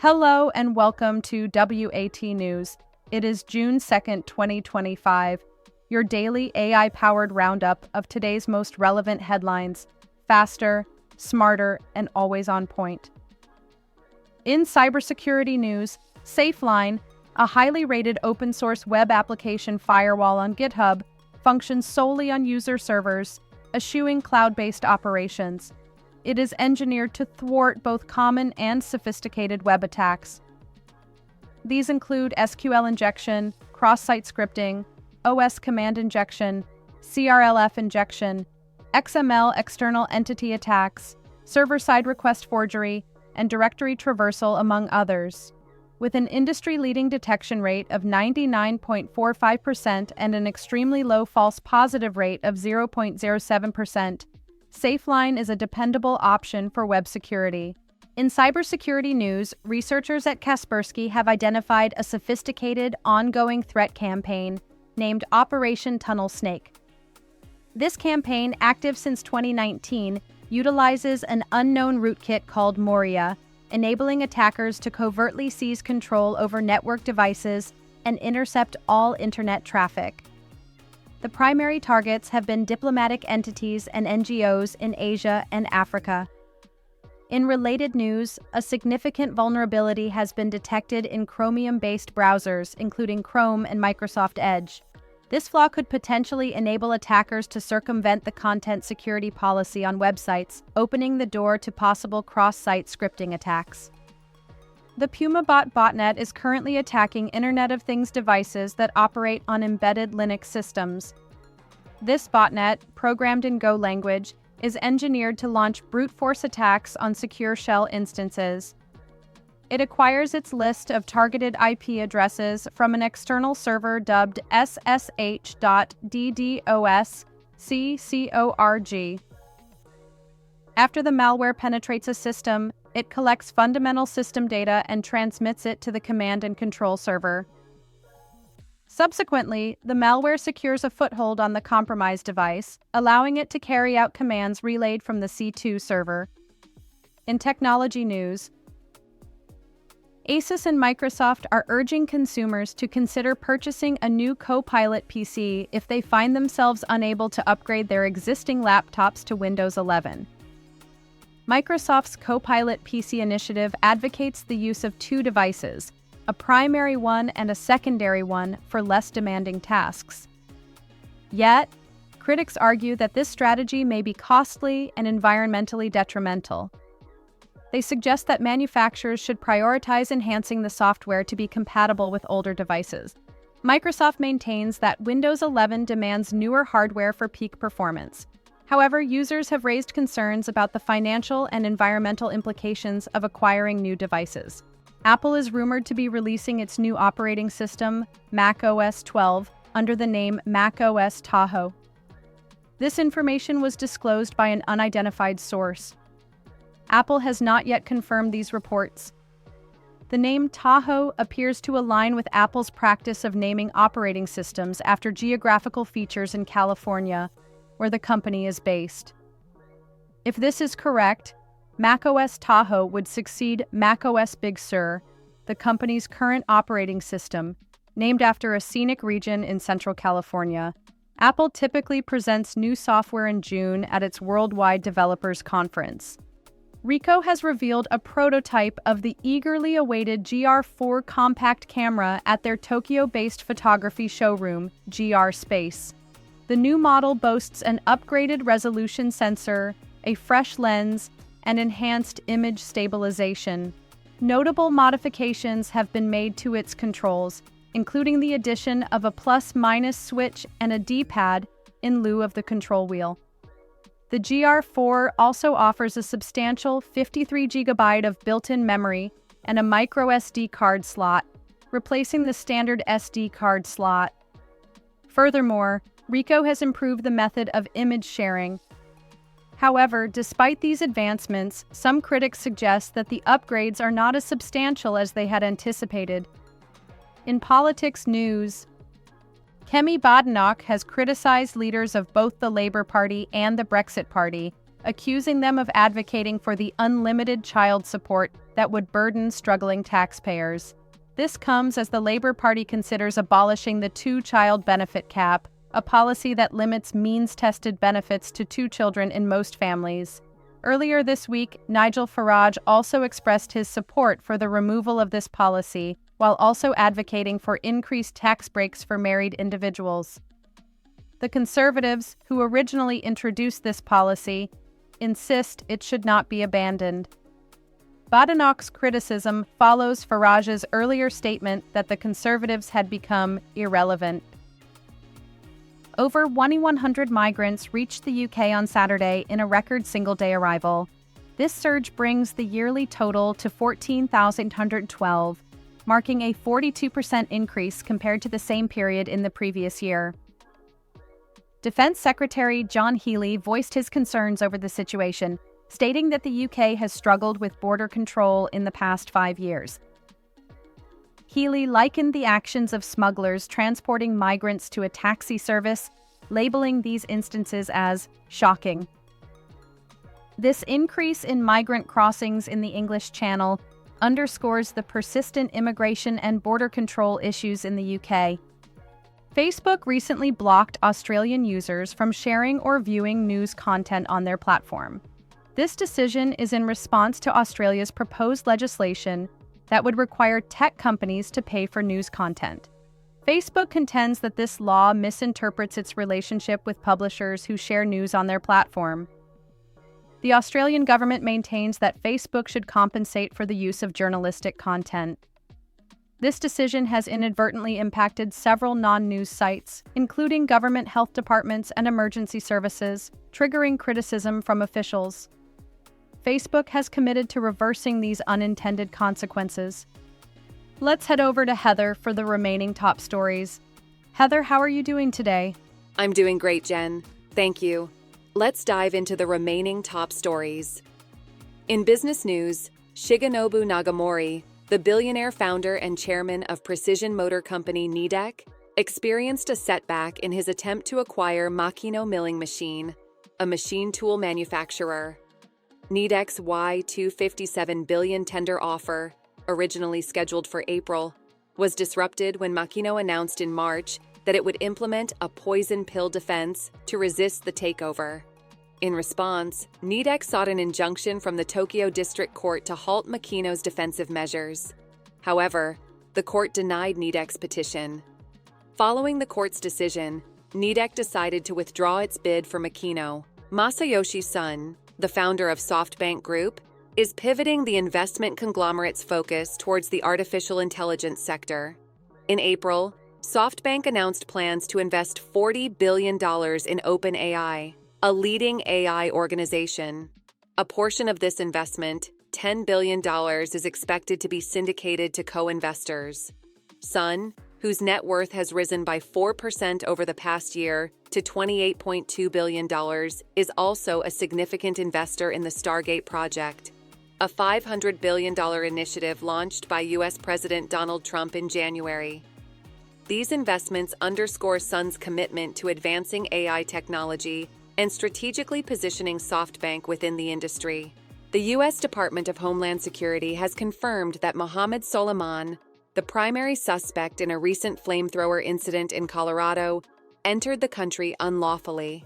Hello and welcome to W.A.T. News. It is June 2nd, 2025, your daily AI-powered roundup of today's most relevant headlines, faster, smarter, and always on point. In cybersecurity news, SafeLine, a highly rated open-source web application firewall on GitHub, functions solely on user servers, eschewing cloud-based operations. It is engineered to thwart both common and sophisticated web attacks. These include SQL injection, cross-site scripting, OS command injection, CRLF injection, XML external entity attacks, server-side request forgery, and directory traversal, among others. With an industry-leading detection rate of 99.45% and an extremely low false positive rate of 0.07%, SafeLine is a dependable option for web security. In cybersecurity news, researchers at Kaspersky have identified a sophisticated, ongoing threat campaign named Operation Tunnel Snake. This campaign, active since 2019, utilizes an unknown rootkit called Moria, enabling attackers to covertly seize control over network devices and intercept all internet traffic. The primary targets have been diplomatic entities and NGOs in Asia and Africa. In related news, a significant vulnerability has been detected in Chromium-based browsers, including Chrome and Microsoft Edge. This flaw could potentially enable attackers to circumvent the content security policy on websites, opening the door to possible cross-site scripting attacks. The PumaBot botnet is currently attacking Internet of Things devices that operate on embedded Linux systems. This botnet, programmed in Go language, is engineered to launch brute force attacks on secure shell instances. It acquires its list of targeted IP addresses from an external server dubbed ssh.ddosccorg. After the malware penetrates a system, it collects fundamental system data and transmits it to the command and control server. Subsequently, the malware secures a foothold on the compromised device, allowing it to carry out commands relayed from the C2 server. In technology news, Asus and Microsoft are urging consumers to consider purchasing a new Copilot PC if they find themselves unable to upgrade their existing laptops to Windows 11. Microsoft's Copilot PC initiative advocates the use of two devices, a primary one and a secondary one, for less demanding tasks. Yet, critics argue that this strategy may be costly and environmentally detrimental. They suggest that manufacturers should prioritize enhancing the software to be compatible with older devices. Microsoft maintains that Windows 11 demands newer hardware for peak performance. However, users have raised concerns about the financial and environmental implications of acquiring new devices. Apple is rumored to be releasing its new operating system, macOS 12, under the name macOS Tahoe. This information was disclosed by an unidentified source. Apple has not yet confirmed these reports. The name Tahoe appears to align with Apple's practice of naming operating systems after geographical features in California, where the company is based. If this is correct, macOS Tahoe would succeed macOS Big Sur, the company's current operating system, named after a scenic region in Central California. Apple typically presents new software in June at its Worldwide Developers Conference. Ricoh has revealed a prototype of the eagerly awaited GR4 compact camera at their Tokyo-based photography showroom, GR Space. The new model boasts an upgraded resolution sensor, a fresh lens, and enhanced image stabilization. Notable modifications have been made to its controls, including the addition of a plus-minus switch and a D-pad in lieu of the control wheel. The GR4 also offers a substantial 53 GB of built-in memory and a microSD card slot, replacing the standard SD card slot. Furthermore, Ricoh has improved the method of image sharing. However, despite these advancements, some critics suggest that the upgrades are not as substantial as they had anticipated. In politics news, Kemi Badenoch has criticized leaders of both the Labour Party and the Brexit Party, accusing them of advocating for the unlimited child support that would burden struggling taxpayers. This comes as the Labour Party considers abolishing the two-child benefit cap, a policy that limits means-tested benefits to 2 children in most families. Earlier this week, Nigel Farage also expressed his support for the removal of this policy, while also advocating for increased tax breaks for married individuals. The Conservatives, who originally introduced this policy, insist it should not be abandoned. Badenoch's criticism follows Farage's earlier statement that the Conservatives had become irrelevant. Over 2,100 migrants reached the UK on Saturday in a record single-day arrival. This surge brings the yearly total to 14,112, marking a 42% increase compared to the same period in the previous year. Defense Secretary John Healey voiced his concerns over the situation, stating that the UK has struggled with border control in the past 5 years. Healey likened the actions of smugglers transporting migrants to a taxi service, labeling these instances as shocking. This increase in migrant crossings in the English Channel underscores the persistent immigration and border control issues in the UK. Facebook recently blocked Australian users from sharing or viewing news content on their platform. This decision is in response to Australia's proposed legislation that would require tech companies to pay for news content. Facebook contends that this law misinterprets its relationship with publishers who share news on their platform. The Australian government maintains that Facebook should compensate for the use of journalistic content. This decision has inadvertently impacted several non-news sites, including government health departments and emergency services, triggering criticism from officials. Facebook has committed to reversing these unintended consequences. Let's head over to Heather for the remaining top stories. Heather, how are you doing today? I'm doing great, Jen. Thank you. Let's dive into the remaining top stories. In business news, Shigenobu Nagamori, the billionaire founder and chairman of precision motor company Nidec, experienced a setback in his attempt to acquire Makino Milling Machine, a machine tool manufacturer. Nidec's Y257 billion tender offer, originally scheduled for April, was disrupted when Makino announced in March that it would implement a poison pill defense to resist the takeover. In response, Nidec sought an injunction from the Tokyo District Court to halt Makino's defensive measures. However, the court denied Nidec's petition. Following the court's decision, Nidec decided to withdraw its bid for Makino. Masayoshi Son, the founder of SoftBank Group, is pivoting the investment conglomerate's focus towards the artificial intelligence sector. In April, SoftBank announced plans to invest $40 billion in OpenAI, a leading AI organization. A portion of this investment, $10 billion, is expected to be syndicated to co-investors. Sun, whose net worth has risen by 4% over the past year to $28.2 billion, is also a significant investor in the Stargate project, a $500 billion initiative launched by U.S. President Donald Trump in January. These investments underscore Sun's commitment to advancing AI technology and strategically positioning SoftBank within the industry. The U.S. Department of Homeland Security has confirmed that Mohammed Soleiman, the primary suspect in a recent flamethrower incident in Colorado, entered the country unlawfully.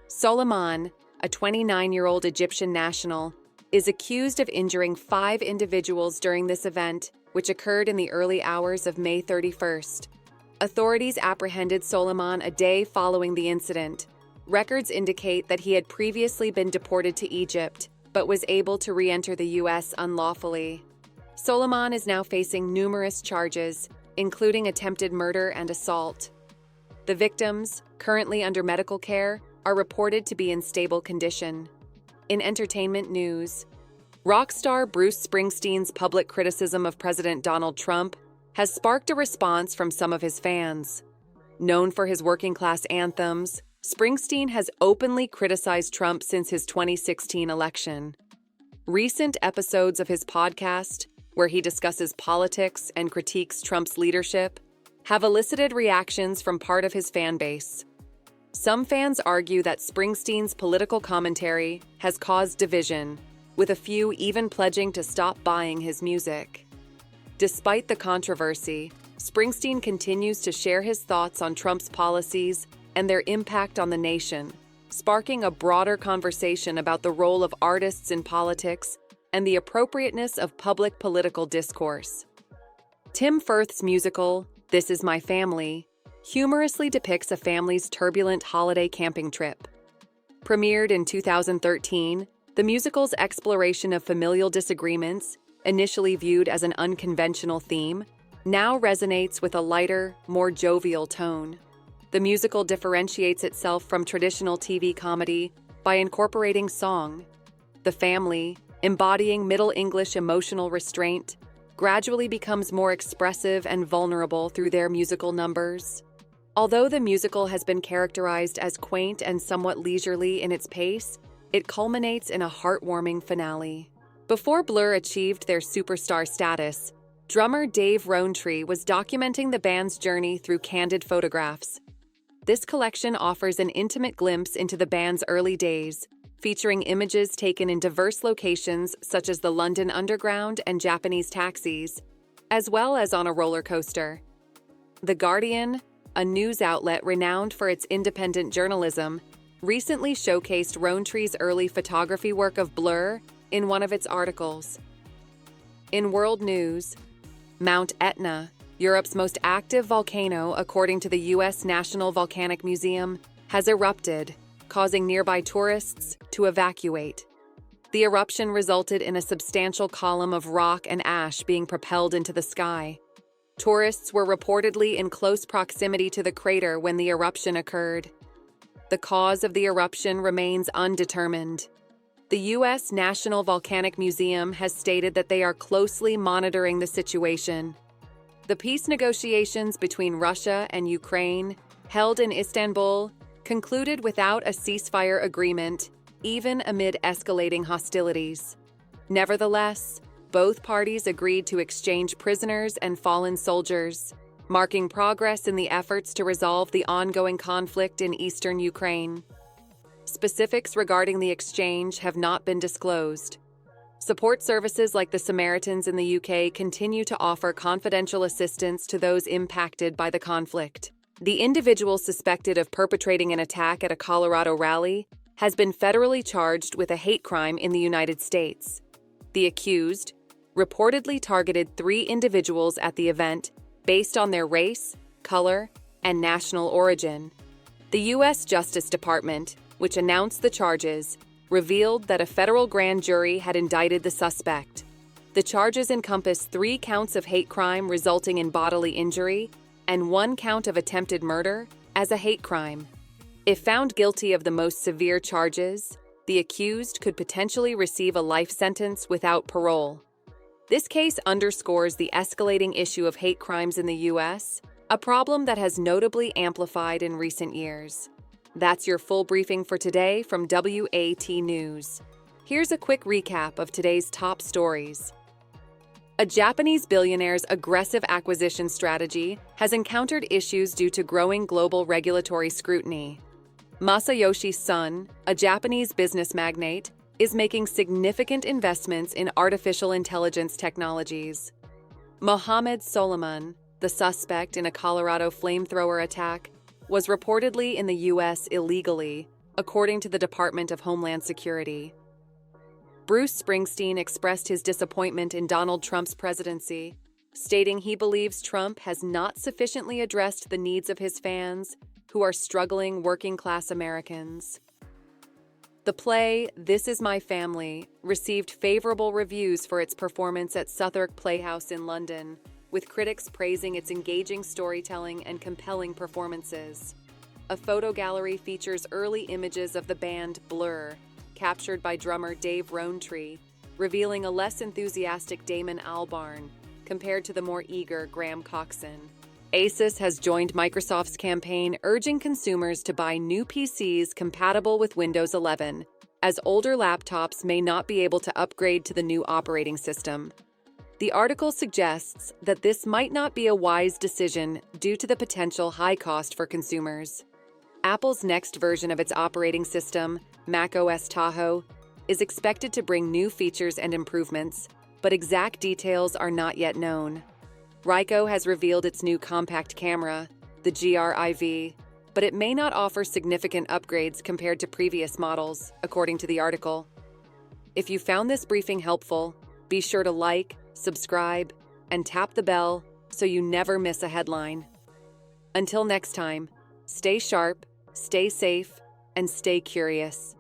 Soleiman, a 29-year-old Egyptian national, is accused of injuring 5 individuals during this event, which occurred in the early hours of May 31st. Authorities apprehended Soleiman a day following the incident. Records indicate that he had previously been deported to Egypt, but was able to re-enter the U.S. unlawfully. Soleiman is now facing numerous charges, including attempted murder and assault. The victims, currently under medical care, are reported to be in stable condition. In entertainment news, rock star Bruce Springsteen's public criticism of President Donald Trump has sparked a response from some of his fans. Known for his working-class anthems, Springsteen has openly criticized Trump since his 2016 election. Recent episodes of his podcast, where he discusses politics and critiques Trump's leadership, have elicited reactions from part of his fan base. Some fans argue that Springsteen's political commentary has caused division, with a few even pledging to stop buying his music. Despite the controversy, Springsteen continues to share his thoughts on Trump's policies and their impact on the nation, sparking a broader conversation about the role of artists in politics and the appropriateness of public political discourse. Tim Firth's musical, This Is My Family, humorously depicts a family's turbulent holiday camping trip. Premiered in 2013, the musical's exploration of familial disagreements, initially viewed as an unconventional theme, now resonates with a lighter, more jovial tone. The musical differentiates itself from traditional TV comedy by incorporating song. The family, embodying Middle English emotional restraint, gradually becomes more expressive and vulnerable through their musical numbers. Although the musical has been characterized as quaint and somewhat leisurely in its pace, it culminates in a heartwarming finale. Before Blur achieved their superstar status, drummer Dave Rowntree was documenting the band's journey through candid photographs. This collection offers an intimate glimpse into the band's early days, featuring images taken in diverse locations such as the London Underground and Japanese taxis, as well as on a roller coaster. The Guardian, a news outlet renowned for its independent journalism, recently showcased Rowntree's early photography work of Blur in one of its articles. In world news, Mount Etna, Europe's most active volcano according to the U.S. National Volcanic Museum, has erupted, causing nearby tourists to evacuate. The eruption resulted in a substantial column of rock and ash being propelled into the sky. Tourists were reportedly in close proximity to the crater when the eruption occurred. The cause of the eruption remains undetermined. The U.S. National Volcanic Museum has stated that they are closely monitoring the situation. The peace negotiations between Russia and Ukraine, held in Istanbul, concluded without a ceasefire agreement, even amid escalating hostilities. Nevertheless, both parties agreed to exchange prisoners and fallen soldiers, marking progress in the efforts to resolve the ongoing conflict in eastern Ukraine. Specifics regarding the exchange have not been disclosed. Support services like the Samaritans in the UK continue to offer confidential assistance to those impacted by the conflict. The individual suspected of perpetrating an attack at a Colorado rally has been federally charged with a hate crime in the United States. The accused reportedly targeted 3 individuals at the event based on their race, color, and national origin. The U.S. Justice Department, which announced the charges, revealed that a federal grand jury had indicted the suspect. The charges encompass 3 counts of hate crime resulting in bodily injury and 1 count of attempted murder as a hate crime. If found guilty of the most severe charges, the accused could potentially receive a life sentence without parole. This case underscores the escalating issue of hate crimes in the U.S., a problem that has notably amplified in recent years. That's your full briefing for today from W.A.T. News. Here's a quick recap of today's top stories. A Japanese billionaire's aggressive acquisition strategy has encountered issues due to growing global regulatory scrutiny. Masayoshi Son, a Japanese business magnate, is making significant investments in artificial intelligence technologies. Mohammed Solomon, the suspect in a Colorado flamethrower attack, was reportedly in the U.S. illegally, according to the Department of Homeland Security. Bruce Springsteen expressed his disappointment in Donald Trump's presidency, stating he believes Trump has not sufficiently addressed the needs of his fans, who are struggling working-class Americans. The play, This Is My Family, received favorable reviews for its performance at Southwark Playhouse in London, with critics praising its engaging storytelling and compelling performances. A photo gallery features early images of the band Blur, captured by drummer Dave Rowntree, revealing a less enthusiastic Damon Albarn compared to the more eager Graham Coxon. Asus has joined Microsoft's campaign urging consumers to buy new PCs compatible with Windows 11, as older laptops may not be able to upgrade to the new operating system. The article suggests that this might not be a wise decision due to the potential high cost for consumers. Apple's next version of its operating system, macOS Tahoe, is expected to bring new features and improvements, but exact details are not yet known. Ryko has revealed its new compact camera, the GR-IV, but it may not offer significant upgrades compared to previous models, according to the article. If you found this briefing helpful, be sure to like, subscribe, and tap the bell so you never miss a headline. Until next time, stay sharp, stay safe, and stay curious.